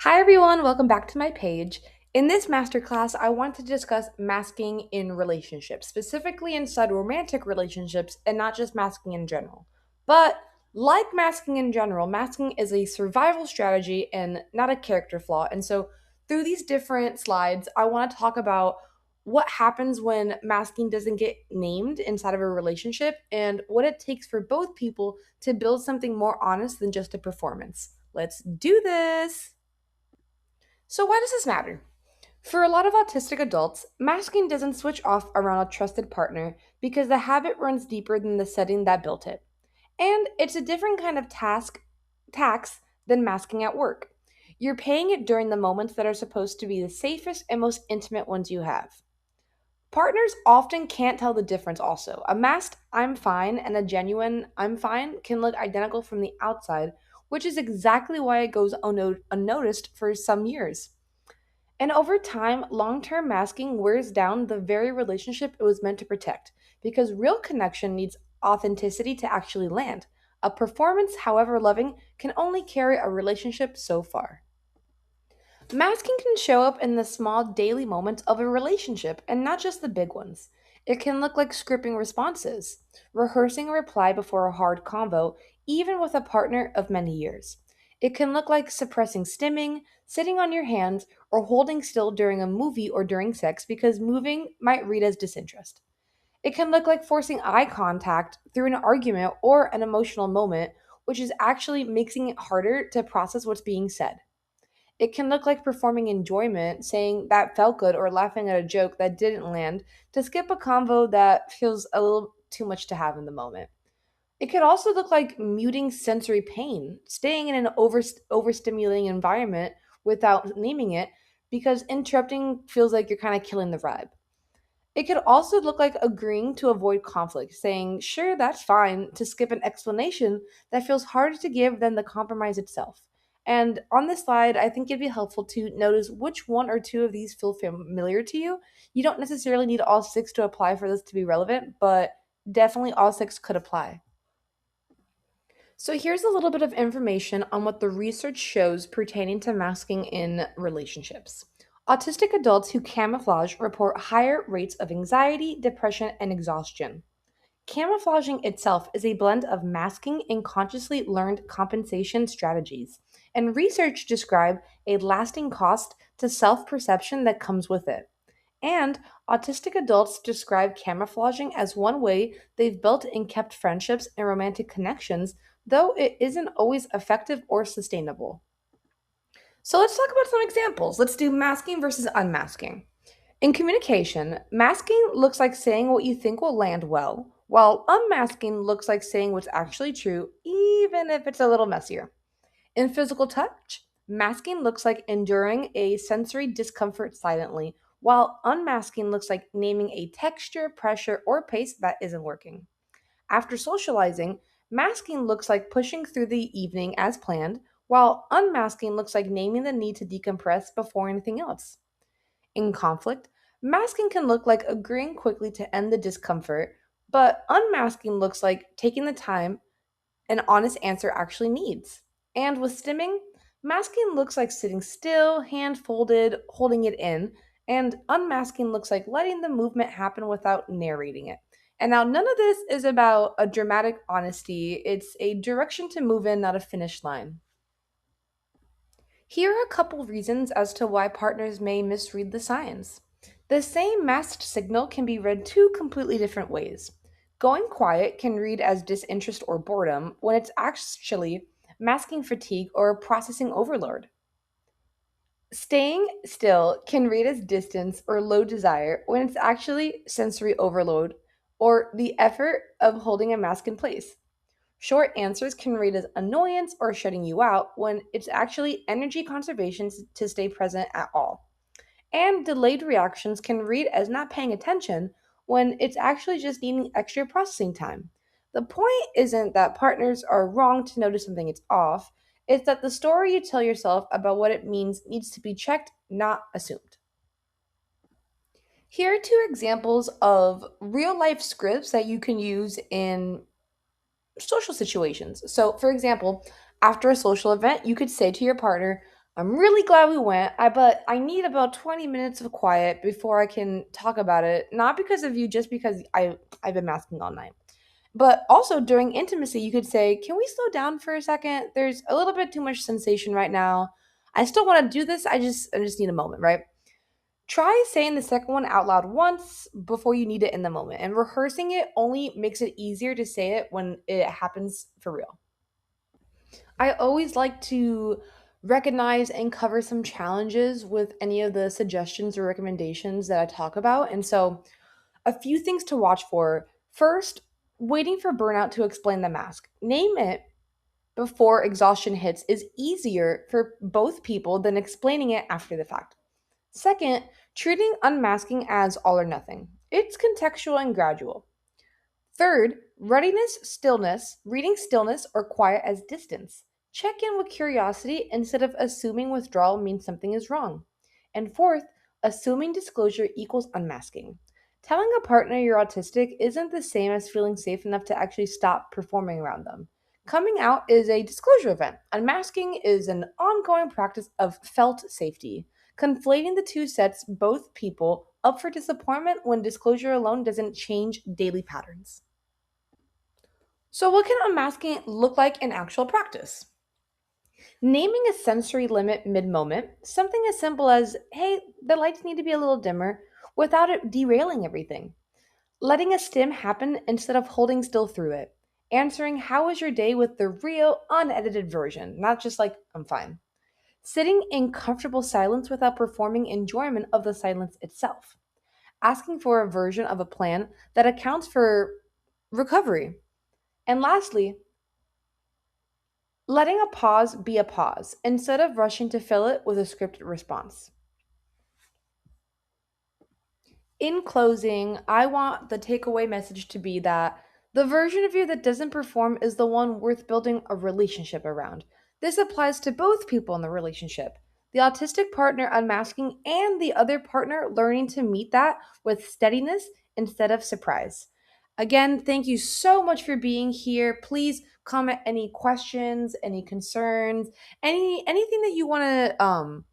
Hi everyone, welcome back to my page. In this masterclass, I want to discuss masking in relationships, specifically inside romantic relationships and not just masking in general. But like masking in general, masking is a survival strategy and not a character flaw. And so through these different slides, I want to talk about what happens when masking doesn't get named inside of a relationship and what it takes for both people to build something more honest than just a performance. Let's do this. So, why does this matter? For a lot of autistic adults, masking doesn't switch off around a trusted partner because the habit runs deeper than the setting that built it. And it's a different kind of tax than masking at work. You're paying it during the moments that are supposed to be the safest and most intimate ones you have. Partners often can't tell the difference also. A masked I'm fine and a genuine I'm fine can look identical from the outside, which is exactly why it goes unnoticed for some years. And over time, long term masking wears down the very relationship it was meant to protect because real connection needs authenticity to actually land. A performance, however loving, can only carry a relationship so far. Masking can show up in the small daily moments of a relationship and not just the big ones. It can look like scripting responses, rehearsing a reply before a hard convo, even with a partner of many years. It can look like suppressing stimming, sitting on your hands, or holding still during a movie or during sex because moving might read as disinterest. It can look like forcing eye contact through an argument or an emotional moment, which is actually making it harder to process what's being said. It can look like performing enjoyment, saying that felt good, or laughing at a joke that didn't land to skip a convo that feels a little too much to have in the moment. It could also look like muting sensory pain, staying in an overstimulating environment without naming it because interrupting feels like you're kind of killing the vibe. It could also look like agreeing to avoid conflict, saying, sure, that's fine, to skip an explanation that feels harder to give than the compromise itself. And on this slide, I think it'd be helpful to notice which one or two of these feel familiar to you. You don't necessarily need all six to apply for this to be relevant, but definitely all six could apply. So here's a little bit of information on what the research shows pertaining to masking in relationships. Autistic adults who camouflage report higher rates of anxiety, depression, and exhaustion. Camouflaging itself is a blend of masking and consciously learned compensation strategies, and research describe a lasting cost to self perception that comes with it. And autistic adults describe camouflaging as one way they've built and kept friendships and romantic connections, though it isn't always effective or sustainable. So let's talk about some examples. Let's do masking versus unmasking. In communication, masking looks like saying what you think will land well, while unmasking looks like saying what's actually true, even if it's a little messier. In physical touch, masking looks like enduring a sensory discomfort silently, while unmasking looks like naming a texture, pressure, or pace that isn't working. After socializing, masking looks like pushing through the evening as planned, while unmasking looks like naming the need to decompress before anything else. In conflict, masking can look like agreeing quickly to end the discomfort, but unmasking looks like taking the time an honest answer actually needs. And with stimming, masking looks like sitting still, hand folded, holding it in, and unmasking looks like letting the movement happen without narrating it. And now, none of this is about a dramatic honesty, it's a direction to move in, not a finish line. Here are a couple reasons as to why partners may misread the signs. The same masked signal can be read two completely different ways. Going quiet can read as disinterest or boredom when it's actually masking fatigue or processing overload. Staying still can read as distance or low desire when it's actually sensory overload or the effort of holding a mask in place. Short answers can read as annoyance or shutting you out when it's actually energy conservation to stay present at all. And delayed reactions can read as not paying attention when it's actually just needing extra processing time. The point isn't that partners are wrong to notice something is off, it's that the story you tell yourself about what it means needs to be checked, not assumed. Here are two examples of real life scripts that you can use in social situations. So, for example, after a social event, you could say to your partner, I'm really glad we went. But I need about 20 minutes of quiet before I can talk about it. Not because of you, just because I've been masking all night. But also during intimacy, you could say, "Can we slow down for a second? There's a little bit too much sensation right now. I still want to do this. I just need a moment, right?" Try saying the second one out loud once before you need it in the moment. And rehearsing it only makes it easier to say it when it happens for real. I always like to recognize and cover some challenges with any of the suggestions or recommendations that I talk about. And so, a few things to watch for. First, waiting for burnout to explain the mask. Name it before exhaustion hits is easier for both people than explaining it after the fact. Second, treating unmasking as all or nothing. It's contextual and gradual. Third, readiness, stillness, reading stillness or quiet as distance. Check in with curiosity instead of assuming withdrawal means something is wrong. And fourth, assuming disclosure equals unmasking. Telling a partner you're autistic isn't the same as feeling safe enough to actually stop performing around them. Coming out is a disclosure event. Unmasking is an ongoing practice of felt safety. Conflating the two sets both people up for disappointment when disclosure alone doesn't change daily patterns. So, what can unmasking look like in actual practice? Naming a sensory limit mid moment, something as simple as, "Hey, the lights need to be a little dimmer," without it derailing everything. Letting a stim happen instead of holding still through it. Answering, "How was your day?" with the real, unedited version, not just like, "I'm fine." Sitting in comfortable silence without performing enjoyment of the silence itself. Asking for a version of a plan that accounts for recovery. And lastly, letting a pause be a pause instead of rushing to fill it with a scripted response. In closing, I want the takeaway message to be that the version of you that doesn't perform is the one worth building a relationship around. This applies to both people in the relationship, the autistic partner unmasking and the other partner learning to meet that with steadiness instead of surprise. Again, thank you so much for being here. Please comment any questions, any concerns, anything that you want to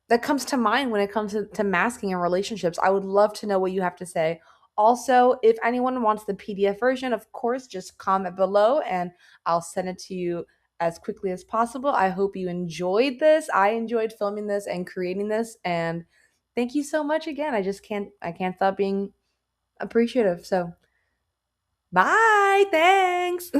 that comes to mind when it comes to masking in relationships. I would love to know what you have to say. Also, if anyone wants the PDF version, of course, just comment below and I'll send it to you as quickly as possible. I hope you enjoyed this. I enjoyed filming this and creating this, and thank you so much again. I can't stop being appreciative. So, bye. Thanks.